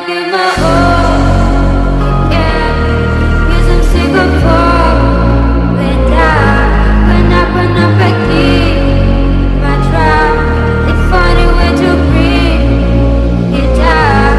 give my all, yeah. 'Cause I'm sick of falling down. When I begin my trial, they find a way to bring it down.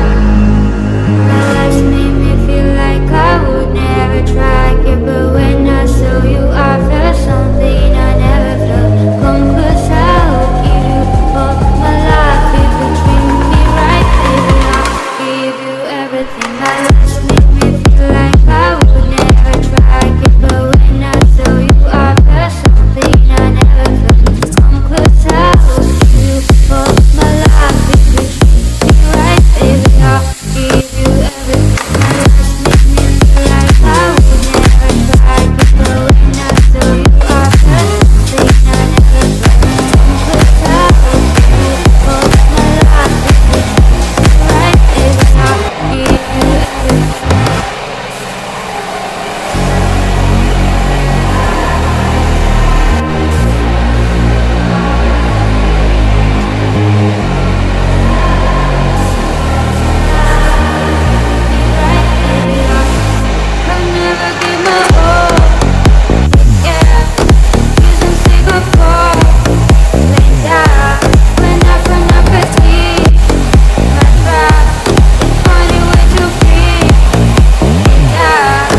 My life made me feel like I would never try again, but when I saw you, I felt something I never felt. Come close, I'll give you all my life. If you treat me right, baby, I'll give you everything. My life made me feel like I would never try again, but when I saw you, I felt something I never felt. Come close, I'll give you all my life. If you treat me right, baby, I'll give you everything. My life made me feel like I would never try again, but when I saw you, I felt something I never felt. Come close, I'll give you all my life. If you treat me right, baby, I'll give you everything. I'll never give my all, yeah. 'Cause I'm sick of falling down. When I begin my trial, they find a way to bring it down.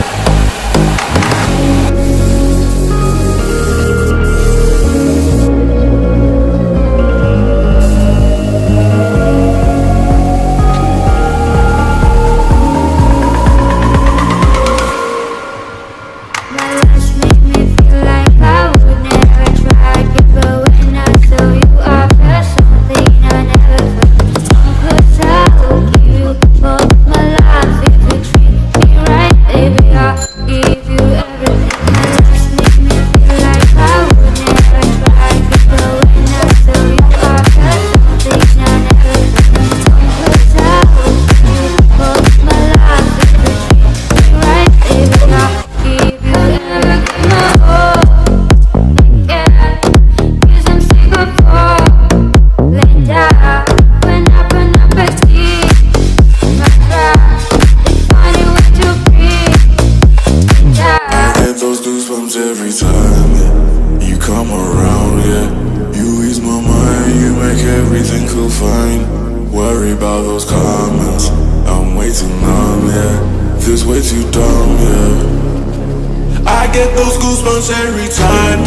My life made me feel like I would never try again, but when I saw you, I felt something I never felt. Come close, I'll give you all my life. If you treat me right, baby, I'll give you everything. My life made me feel like I would never try again, but when I saw you, I felt something I never felt. Come close, I'll give you all my life. If you treat me right, baby, I'll give you everything. My all, yeah. 'Cause I'm sick of falling down. When I begin my trial, they find a way to bring it down. I get those goosebumps every time, yeah. You come around, yeah. You ease my mind, you make everything feel fine. Worry about those comments, I'm way too numb, yeah. This way too dumb, yeah. I get those goosebumps every time.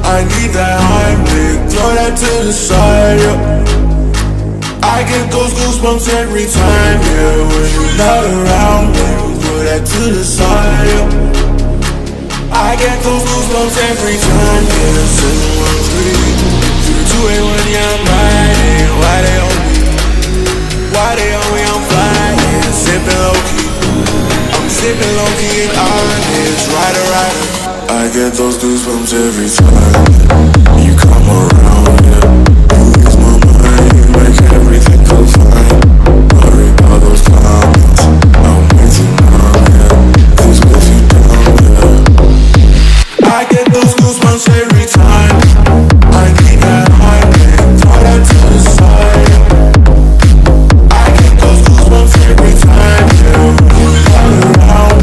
I need that high pick, throw that to the side, yeah. I get those goosebumps every time, yeah. When you're not around, yeah. Throw that to the side, yeah. I get those goosebumps every time, yeah. 713 through 281, yeah, I'm riding. Why they on me? Why they on me? I'm flying, sipping low key. I'm sipping low key and honest, rider, rider. I get those goosebumps every time, yeah. You come around, yeah. You ease my mind, you make everything feel fine. Worry about those comments, I'm way too numb, yeah. This way too dumb, yeah. I get those goosebumps every time. I need that high pick, throw that to the side, yeah. I get those goosebumps every time, yeah. You come around,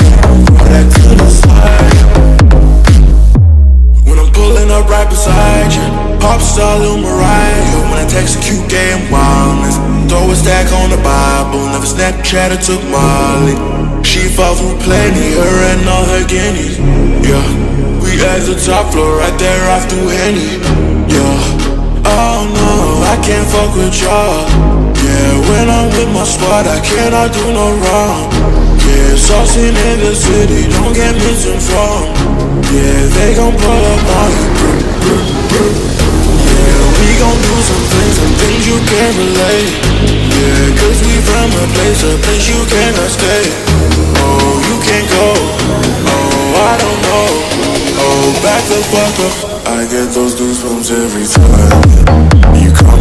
throw that to the side, yeah. When I'm pulling up right beside you, pop star Lil Mariah. When I text a cute gay and wildness, throw a stack on the Bible. Never Snapchat or took Molly. She fall through plenty, her and all her guineas. Yeah, we at the top floor, right there off through Henny. Yeah, oh no, I can't fuck with y'all. Yeah, when I'm with my squad, I cannot do no wrong. Yeah, saucing in the city, don't get misinformed. Yeah, they gon' pull up on you. Yeah, we gon' do some things you can't relate. Yeah, 'cause we from a place you cannot stay. Oh, you can't go. Oh, I don't know. Oh, back the fuck up. I get those goosebumps every time, yeah. You come